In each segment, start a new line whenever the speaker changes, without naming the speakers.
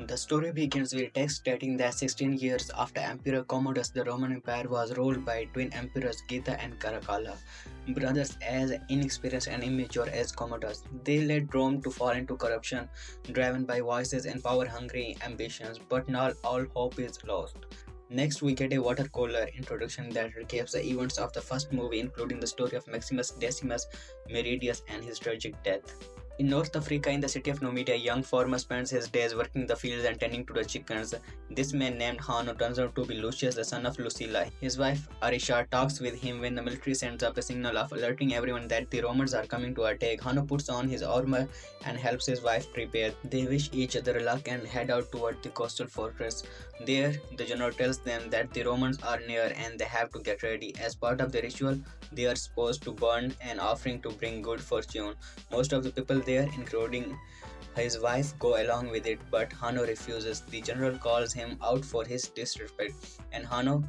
The story begins with text stating that 16 years after Emperor Commodus, the Roman Empire was ruled by twin emperors Geta and Caracalla, brothers as inexperienced and immature as Commodus. They led Rome to fall into corruption, driven by voices and power-hungry ambitions, but now all hope is lost. Next, we get a watercolor introduction that recaps the events of the first movie, including the story of Maximus Decimus Meridius and his tragic death. In North Africa, in the city of Numidia, a young farmer spends his days working the fields and tending to the chickens. This man named Hano turns out to be Lucius, the son of Lucilla. His wife Arisha talks with him when the military sends up a signal of alerting everyone that the Romans are coming to attack. Hano puts on his armor and helps his wife prepare. They wish each other luck and head out toward the coastal fortress. There, the general tells them that the Romans are near and they have to get ready. As part of the ritual, they are supposed to burn an offering to bring good fortune. Most of the people there, including his wife, go along with it, but Hano refuses. The general calls him out for his disrespect, and Hano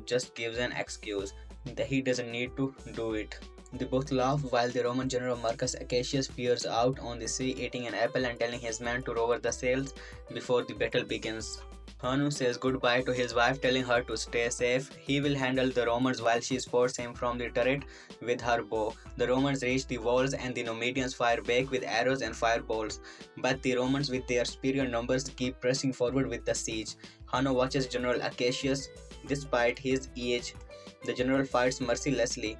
just gives an excuse that he doesn't need to do it. They both laugh while the Roman general Marcus Acacius peers out on the sea, eating an apple and telling his men to lower the sails before the battle begins. Hanu says goodbye to his wife, telling her to stay safe. He will handle the Romans while she sports him from the turret with her bow. The Romans reach the walls and the Numidians fire back with arrows and fireballs. But the Romans, with their superior numbers, keep pressing forward with the siege. Hano watches General Acacius. Despite his age, the general fights mercilessly.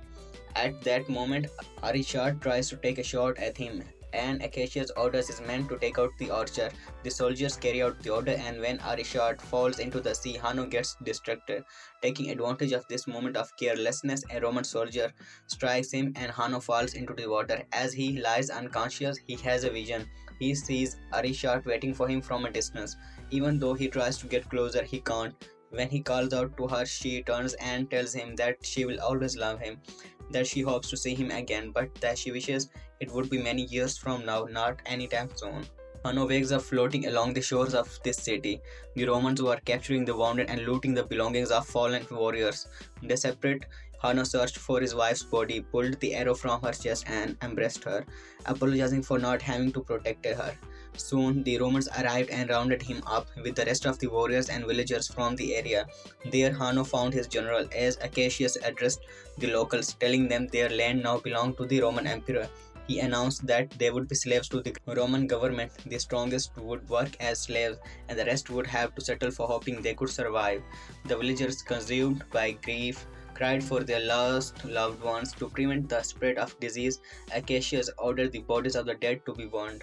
At that moment, Arishad tries to take a shot at him, and Acacius orders his men to take out the archer. The soldiers carry out the order, and when Arishad falls into the sea, Hano gets distracted. Taking advantage of this moment of carelessness, a Roman soldier strikes him, and Hano falls into the water. As he lies unconscious, he has a vision. He sees Arishad waiting for him from a distance. Even though he tries to get closer, he can't. When he calls out to her, she turns and tells him that she will always love him, that she hopes to see him again, but that she wishes it would be many years from now, not anytime soon. Hano wakes up floating along the shores of this city. The Romans were capturing the wounded and looting the belongings of fallen warriors. Desperate, Hano searched for his wife's body, pulled the arrow from her chest, and embraced her, apologizing for not having to protect her. Soon, the Romans arrived and rounded him up with the rest of the warriors and villagers from the area. There, Hano found his general as Acacius addressed the locals, telling them their land now belonged to the Roman Emperor. He announced that they would be slaves to the Roman government. The strongest would work as slaves, and the rest would have to settle for hoping they could survive. The villagers, consumed by grief, cried for their lost loved ones. To prevent the spread of disease, Acacius ordered the bodies of the dead to be burned.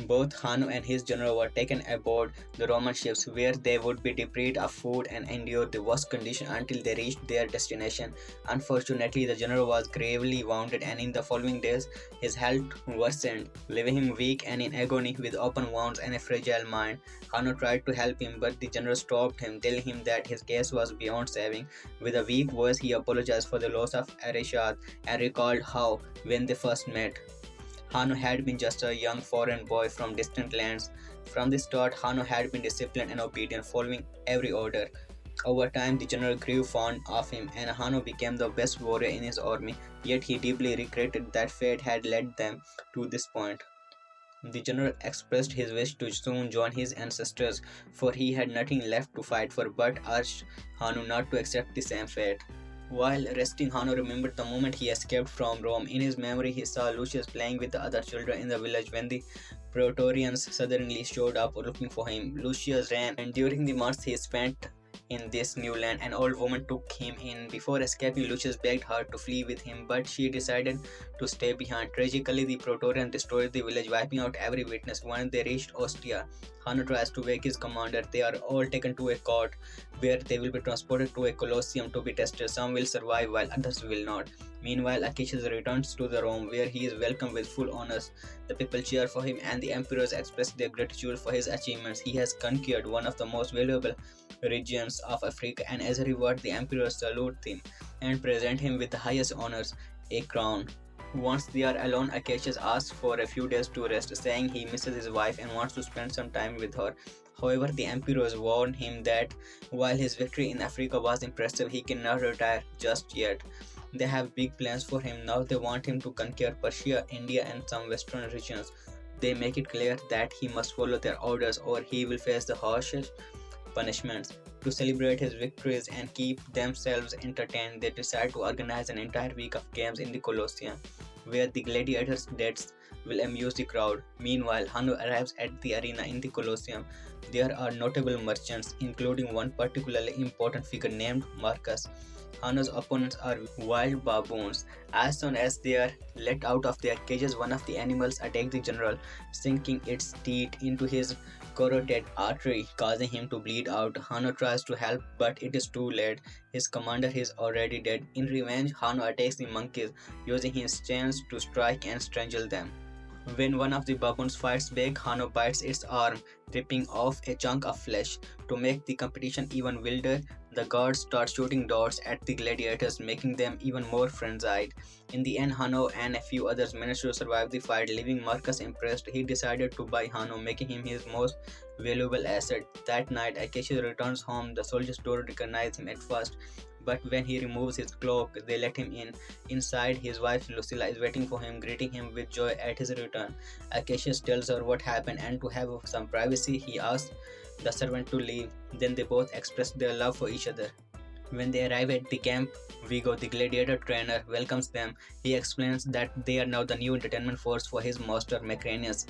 Both Hanu and his general were taken aboard the Roman ships, where they would be deprived of food and endure the worst conditions until they reached their destination. Unfortunately, the general was gravely wounded, and in the following days his health worsened, leaving him weak and in agony with open wounds and a fragile mind. Hanu tried to help him, but the general stopped him, telling him that his case was beyond saving. With a weak voice, he apologized for the loss of Arishad and recalled how, when they first met, Hano had been just a young foreign boy from distant lands. From the start, Hano had been disciplined and obedient, following every order. Over time, the general grew fond of him, and Hano became the best warrior in his army, yet he deeply regretted that fate had led them to this point. The general expressed his wish to soon join his ancestors, for he had nothing left to fight for, but urged Hanu not to accept the same fate. While resting, Hano remembered the moment he escaped from Rome. In his memory, he saw Lucius playing with the other children in the village when the Praetorians suddenly showed up looking for him. Lucius ran, and during the months he spent in this new land, an old woman took him in. Before escaping, Lucius begged her to flee with him, but she decided to stay behind. Tragically, the Praetorians destroyed the village, wiping out every witness. When they reached Ostia, Hano tries to wake his commander. They are all taken to a court, where they will be transported to a colosseum to be tested. Some will survive while others will not. Meanwhile, Acacius returns to the Rome, where he is welcomed with full honors. The people cheer for him, and the emperors express their gratitude for his achievements. He has conquered one of the most valuable regions of Africa, and as a reward, the emperors salute him and present him with the highest honors, a crown. Once they are alone, Acacius asks for a few days to rest, saying he misses his wife and wants to spend some time with her. However, the emperors warn him that while his victory in Africa was impressive, he cannot retire just yet. They have big plans for him now. They want him to conquer Persia, India, and some western regions. They make it clear that he must follow their orders or he will face the harshest punishments. To celebrate his victories and keep themselves entertained, they decide to organize an entire week of games in the Colosseum, where the gladiators' deaths will amuse the crowd. Meanwhile, Hanu arrives at the arena in the Colosseum. There are notable merchants, including one particularly important figure named Marcus. Hanu's opponents are wild baboons. As soon as they are let out of their cages, one of the animals attacks the general, sinking its teeth into his carotid artery, causing him to bleed out. Hano tries to help, but it is too late. His commander is already dead. In revenge, Hano attacks the monkeys, using his chains to strike and strangle them. When one of the baboons fights back, Hano bites its arm, ripping off a chunk of flesh. To make the competition even wilder, the guards start shooting darts at the gladiators, making them even more frenzied. In the end, Hano and a few others manage to survive the fight, leaving Marcus impressed. He decided to buy Hano, making him his most valuable asset. That night, Acacia returns home. The soldiers don't recognize him at first, but when he removes his cloak, they let him in. Inside, his wife Lucilla is waiting for him, greeting him with joy at his return. Acacius tells her what happened, and to have some privacy, he asks the servant to leave. Then they both express their love for each other. When they arrive at the camp, Vigo, the gladiator trainer, welcomes them. He explains that they are now the new entertainment force for his master Macranius.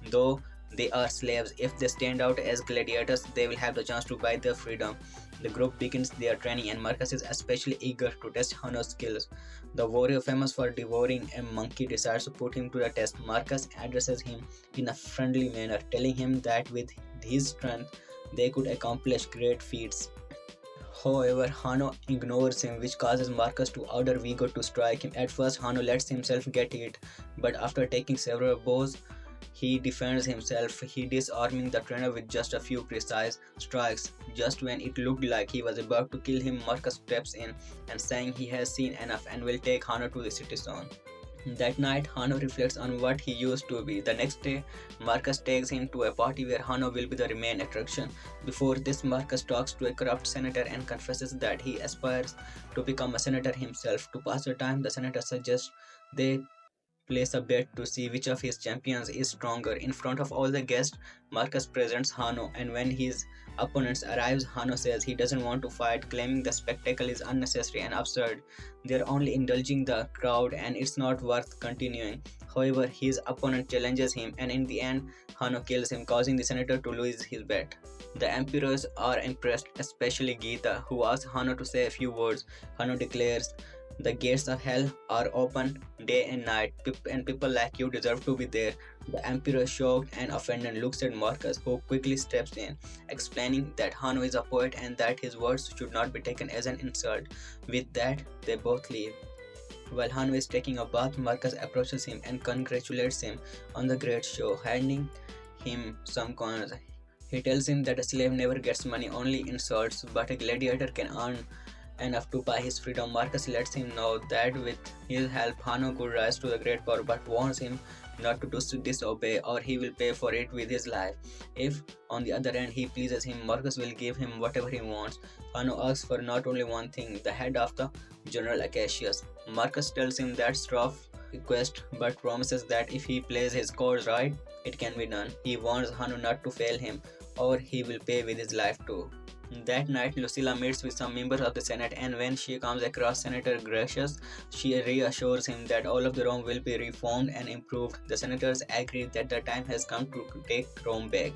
Though they are slaves, if they stand out as gladiators, they will have the chance to buy their freedom. The group begins their training, and Marcus is especially eager to test Hano's skills. The warrior famous for devouring a monkey decides to put him to the test. Marcus addresses him in a friendly manner, telling him that with his strength they could accomplish great feats. However, Hano ignores him, which causes Marcus to order Vigo to strike him. At first, Hano lets himself get hit, but after taking several blows, he defends himself, he disarming the trainer with just a few precise strikes. Just when it looked like he was about to kill him, Marcus steps in and saying he has seen enough and will take Hano to the city zone. That night, Hano reflects on what he used to be. The next day, Marcus takes him to a party where Hano will be the main attraction. Before this, Marcus talks to a corrupt senator and confesses that he aspires to become a senator himself. To pass the time, the senator suggests they place a bet to see which of his champions is stronger. In front of all the guests, Marcus presents Hano, and when his opponents arrives, Hano says he doesn't want to fight, claiming the spectacle is unnecessary and absurd. They're only indulging the crowd and it's not worth continuing. However, his opponent challenges him, and in the end, Hano kills him, causing the senator to lose his bet. The emperors are impressed, especially Geeta, who asks Hano to say a few words. Hano declares, "The gates of hell are open day and night, and people like you deserve to be there." The emperor, shocked and offended, looks at Marcus, who quickly steps in, explaining that Hano is a poet and that his words should not be taken as an insult. With that, they both leave. While Hano is taking a bath, Marcus approaches him and congratulates him on the great show, handing him some coins. He tells him that a slave never gets money, only insults, but a gladiator can earn enough to buy his freedom. Marcus lets him know that with his help, Hano could rise to the great power, but warns him not to disobey or he will pay for it with his life. If, on the other hand, he pleases him, Marcus will give him whatever he wants. Hano asks for not only one thing, the head of the General Acacius. Marcus tells him that's rough request, but promises that if he plays his cards right, it can be done. He warns Hano not to fail him, or he will pay with his life too. That night, Lucilla meets with some members of the Senate, and when she comes across Senator Gracious, she reassures him that all of the Rome will be reformed and improved. The senators agree that the time has come to take Rome back,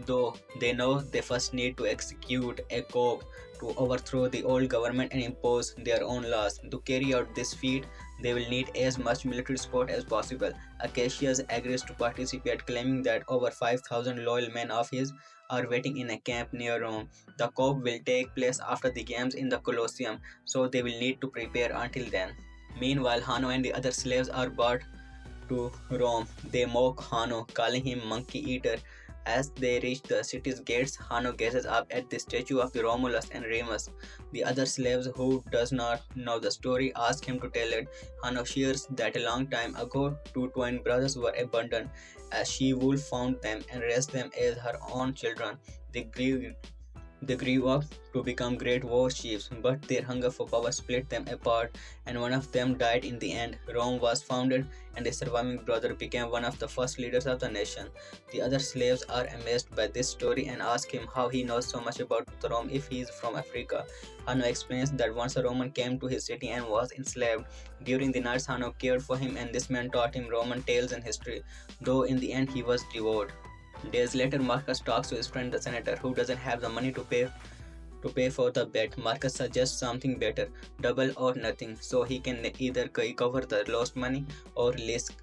though they know they first need to execute a coup to overthrow the old government and impose their own laws. To carry out this feat, they will need as much military support as possible. Acacius agrees to participate, claiming that over 5,000 loyal men of his are waiting in a camp near Rome. The coup will take place after the games in the Colosseum, so they will need to prepare until then. Meanwhile, Hano and the other slaves are brought to Rome. They mock Hano, calling him monkey eater. As they reach the city's gates, Hano gazes up at the statue of the Romulus and Remus. The other slaves who does not know the story ask him to tell it. Hano shares that a long time ago, two twin brothers were abandoned as she wolf found them and raised them as her own children. They grew They grew up to become great war chiefs, but their hunger for power split them apart, and one of them died in the end. Rome was founded, and a surviving brother became one of the first leaders of the nation. The other slaves are amazed by this story and ask him how he knows so much about Rome if he is from Africa. Hanno explains that once a Roman came to his city and was enslaved. During the nights, Hanno cared for him, and this man taught him Roman tales and history, though in the end he was devoured. Days later, Marcus talks to his friend the senator, who doesn't have the money to pay for the bet. Marcus suggests something better, double or nothing, so he can either recover the lost money or risk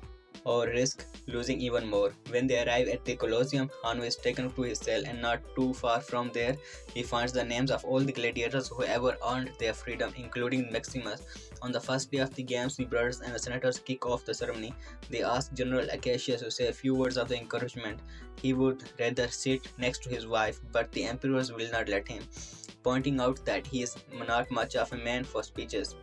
losing even more. When they arrive at the Colosseum, Hanno is taken to his cell, and not too far from there, he finds the names of all the gladiators who ever earned their freedom, including Maximus. On the first day of the games, the brothers and the senators kick off the ceremony. They ask General Acacius to say a few words of encouragement. He would rather sit next to his wife, but the emperors will not let him, pointing out that he is not much of a man for speeches.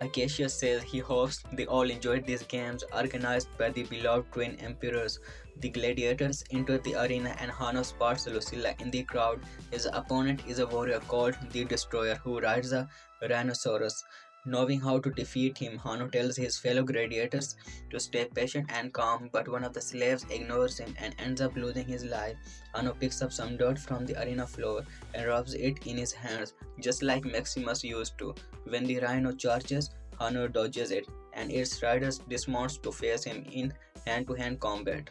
Acacius says he hopes they all enjoyed these games organized by the beloved twin emperors. The gladiators enter the arena and Hanno spots Lucilla in the crowd. His opponent is a warrior called the Destroyer who rides a rhinoceros. Knowing how to defeat him, Hanno tells his fellow gladiators to stay patient and calm, but one of the slaves ignores him and ends up losing his life. Hanno picks up some dirt from the arena floor and rubs it in his hands, just like Maximus used to. When the rhino charges, Hanno dodges it, and its rider dismounts to face him in hand-to-hand combat.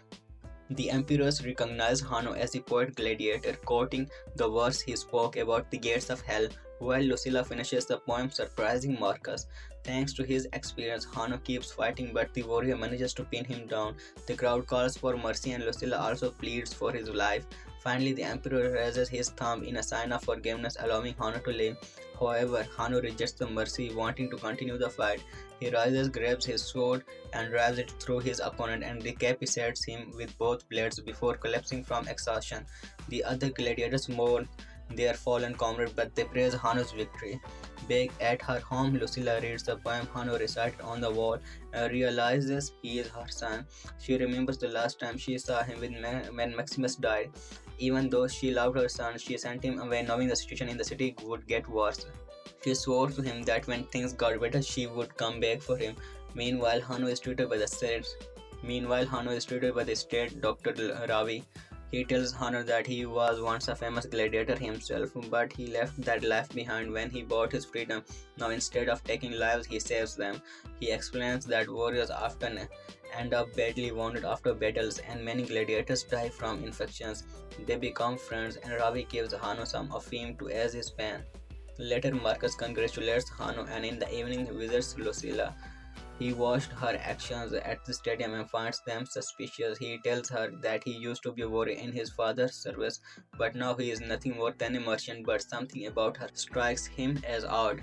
The emperors recognize Hanno as the poet Gladiator, quoting the verse he spoke about the gates of hell, while Lucilla finishes the poem surprising Marcus. Thanks to his experience, Hanno keeps fighting, but the warrior manages to pin him down. The crowd calls for mercy, and Lucilla also pleads for his life. Finally, the emperor raises his thumb in a sign of forgiveness, allowing Hanno to live. However, Hanno rejects the mercy, wanting to continue the fight. He rises, grabs his sword, and drives it through his opponent and decapitates him with both blades before collapsing from exhaustion. The other gladiators mourn their fallen comrade, but they praise Hanno's victory. Back at her home, Lucilla reads the poem Hanno recited on the wall and realizes he is her son. She remembers the last time she saw him when Maximus died. Even though she loved her son, she sent him away knowing the situation in the city would get worse. She swore to him that when things got better, she would come back for him. Meanwhile, Hanno is treated by the state. Meanwhile, Hanno is treated by the state doctor Ravi. He tells Hanno that he was once a famous gladiator himself, but he left that life behind when he bought his freedom. Now, instead of taking lives, he saves them. He explains that warriors often end up badly wounded after battles, and many gladiators die from infections. They become friends, and Ravi gives Hanno some of him to ease his pain. Later, Marcus congratulates Hanno, and in the evening visits Lucilla. He watched her actions at the stadium and finds them suspicious. He tells her that he used to be a warrior in his father's service, but now he is nothing more than a merchant. But something about her strikes him as odd.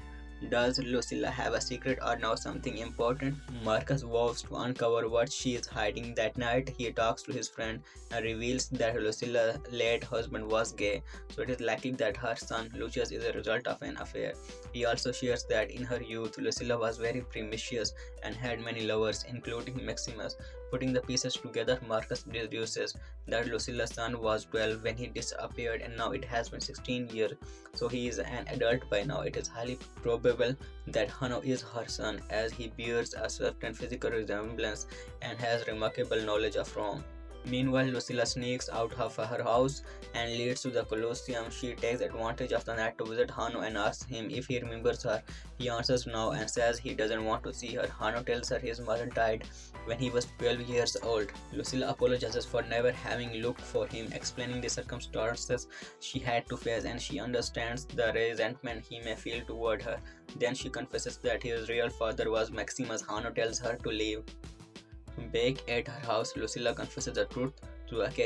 Does Lucilla have a secret or know something important? Marcus vows to uncover what she is hiding. That night, he talks to his friend and reveals that Lucilla's late husband was gay, so it is likely that her son Lucius is a result of an affair. He also shares that in her youth, Lucilla was very promiscuous and had many lovers, including Maximus. Putting the pieces together, Marcus deduces that Lucilla's son was 12 when he disappeared, and now it has been 16 years, so he is an adult by now. It is highly probable that Hanno is her son, as he bears a certain physical resemblance and has remarkable knowledge of Rome. Meanwhile, Lucilla sneaks out of her house and leads to the Colosseum. She takes advantage of the night to visit Hanno and asks him if he remembers her. He answers no and says he doesn't want to see her. Hanno tells her his mother died when he was 12 years old. Lucilla apologizes for never having looked for him, explaining the circumstances she had to face, and she understands the resentment he may feel toward her. Then she confesses that his real father was Maximus. Hanno tells her to leave. Back at her house, Lucilla confesses the truth to Acacia.